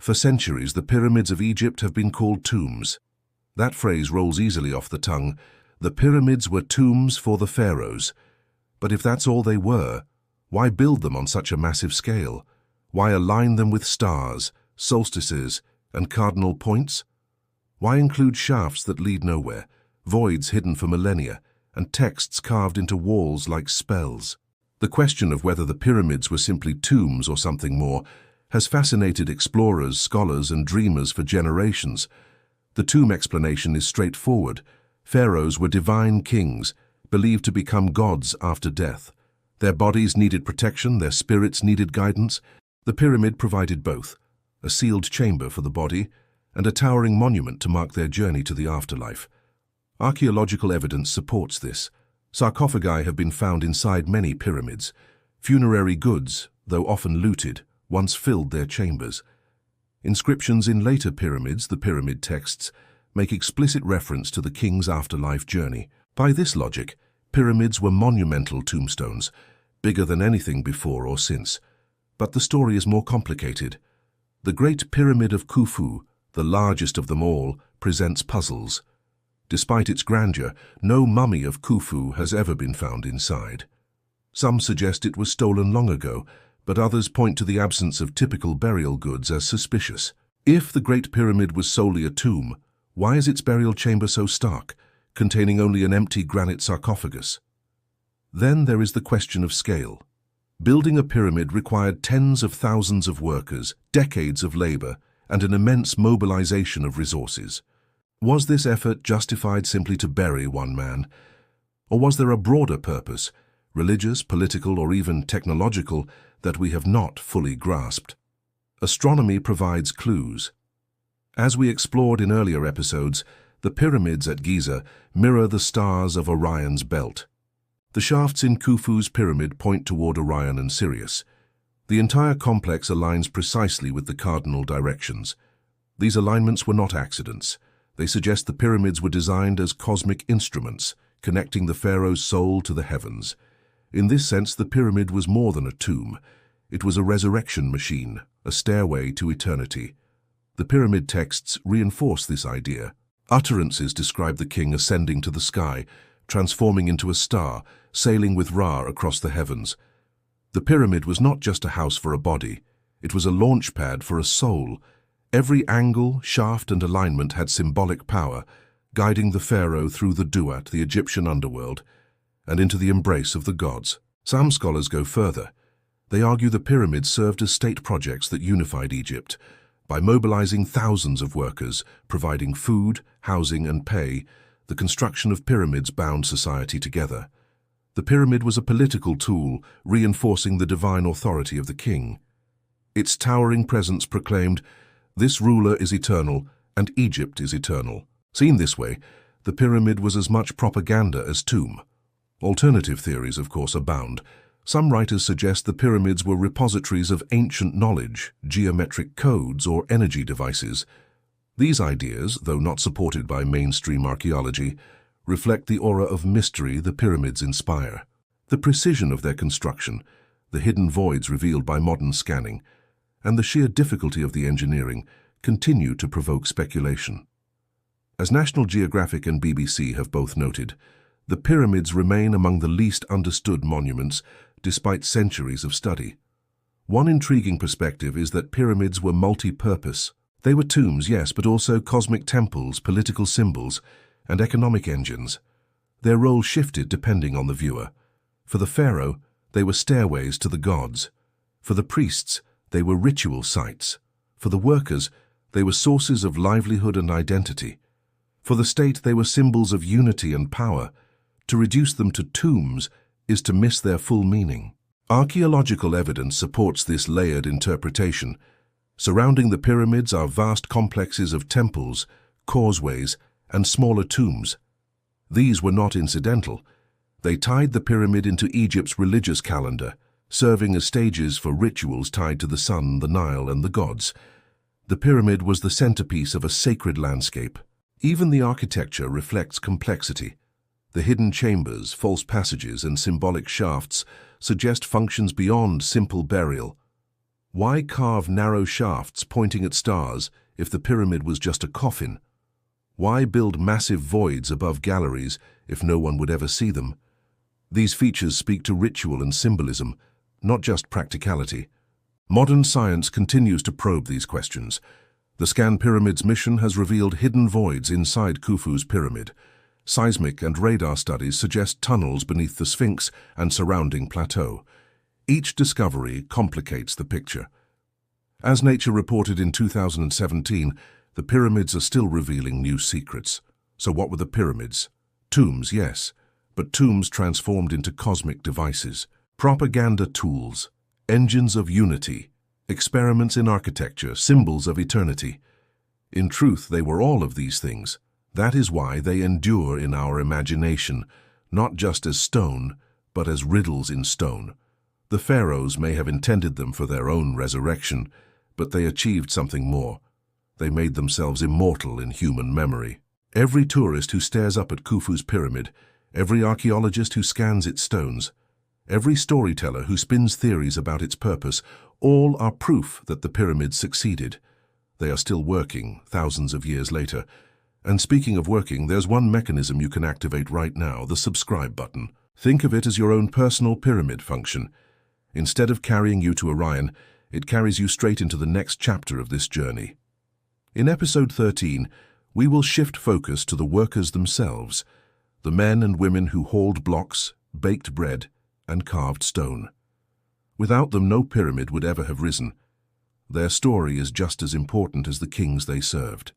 For centuries, the pyramids of Egypt have been called tombs. That phrase rolls easily off the tongue. The pyramids were tombs for the pharaohs. But if that's all they were, why build them on such a massive scale? Why align them with stars, solstices, and cardinal points? Why include shafts that lead nowhere, voids hidden for millennia, and texts carved into walls like spells? The question of whether the pyramids were simply tombs or something more has fascinated explorers, scholars, and dreamers for generations. The tomb explanation is straightforward. Pharaohs were divine kings, believed to become gods after death. Their bodies needed protection, their spirits needed guidance. The pyramid provided both, a sealed chamber for the body and a towering monument to mark their journey to the afterlife. Archaeological evidence supports this. Sarcophagi have been found inside many pyramids. Funerary goods, though often looted, once filled their chambers. Inscriptions in later pyramids, the Pyramid Texts, make explicit reference to the king's afterlife journey. By this logic, pyramids were monumental tombstones, bigger than anything before or since. But the story is more complicated. The Great Pyramid of Khufu, the largest of them all, presents puzzles. Despite its grandeur, no mummy of Khufu has ever been found inside. Some suggest it was stolen long ago, but others point to the absence of typical burial goods as suspicious. If the Great Pyramid was solely a tomb, why is its burial chamber so stark, containing only an empty granite sarcophagus? Then there is the question of scale. Building a pyramid required tens of thousands of workers, decades of labor, and an immense mobilization of resources. Was this effort justified simply to bury one man? Or was there a broader purpose, religious, political, or even technological, that we have not fully grasped? Astronomy provides clues. As we explored in earlier episodes, the pyramids at Giza mirror the stars of Orion's belt. The shafts in Khufu's pyramid point toward Orion and Sirius. The entire complex aligns precisely with the cardinal directions. These alignments were not accidents. They suggest the pyramids were designed as cosmic instruments, connecting the pharaoh's soul to the heavens. In this sense, the pyramid was more than a tomb. It was a resurrection machine, a stairway to eternity. The pyramid texts reinforce this idea. Utterances describe the king ascending to the sky, transforming into a star, sailing with Ra across the heavens. The pyramid was not just a house for a body. It was a launch pad for a soul. Every angle, shaft, and alignment had symbolic power, guiding the pharaoh through the duat, the Egyptian underworld, and into the embrace of the gods. Some scholars go further. They argue the pyramids served as state projects that unified Egypt. By mobilizing thousands of workers, providing food, housing, and pay, the construction of pyramids bound society together. The pyramid was a political tool, reinforcing the divine authority of the king. Its towering presence proclaimed, "This ruler is eternal, and Egypt is eternal." Seen this way, the pyramid was as much propaganda as tomb. Alternative theories, of course, abound. Some writers suggest the pyramids were repositories of ancient knowledge, geometric codes, or energy devices. These ideas, though not supported by mainstream archaeology, reflect the aura of mystery the pyramids inspire. The precision of their construction, the hidden voids revealed by modern scanning, and the sheer difficulty of the engineering continue to provoke speculation. As National Geographic and BBC have both noted, the pyramids remain among the least understood monuments despite centuries of study. One intriguing perspective is that pyramids were multi-purpose. They were tombs, yes, but also cosmic temples, political symbols, and economic engines. Their role shifted depending on the viewer. For the pharaoh, they were stairways to the gods. For the priests, they were ritual sites. For the workers, they were sources of livelihood and identity. For the state, they were symbols of unity and power. To reduce them to tombs is to miss their full meaning. Archaeological evidence supports this layered interpretation. Surrounding the pyramids are vast complexes of temples, causeways, and smaller tombs. These were not incidental. They tied the pyramid into Egypt's religious calendar, serving as stages for rituals tied to the sun, the Nile, and the gods. The pyramid was the centerpiece of a sacred landscape. Even the architecture reflects complexity. The hidden chambers, false passages, and symbolic shafts suggest functions beyond simple burial. Why carve narrow shafts pointing at stars if the pyramid was just a coffin? Why build massive voids above galleries if no one would ever see them? These features speak to ritual and symbolism, not just practicality. Modern science continues to probe these questions. The Scan Pyramids mission has revealed hidden voids inside Khufu's pyramid. Seismic and radar studies suggest tunnels beneath the Sphinx and surrounding plateau. Each discovery complicates the picture. As Nature reported in 2017, the pyramids are still revealing new secrets. So what were the pyramids? Tombs, yes, but tombs transformed into cosmic devices, propaganda tools, engines of unity, experiments in architecture, symbols of eternity. In truth, they were all of these things. That is why they endure in our imagination, not just as stone, but as riddles in stone. The pharaohs may have intended them for their own resurrection, but they achieved something more. They made themselves immortal in human memory. Every tourist who stares up at Khufu's pyramid, every archaeologist who scans its stones, every storyteller who spins theories about its purpose, all are proof that the pyramids succeeded. They are still working, thousands of years later. And speaking of working, there's one mechanism you can activate right now, the subscribe button. Think of it as your own personal pyramid function. Instead of carrying you to Orion, it carries you straight into the next chapter of this journey. In episode 13, we will shift focus to the workers themselves, the men and women who hauled blocks, baked bread, and carved stone. Without them, no pyramid would ever have risen. Their story is just as important as the kings they served.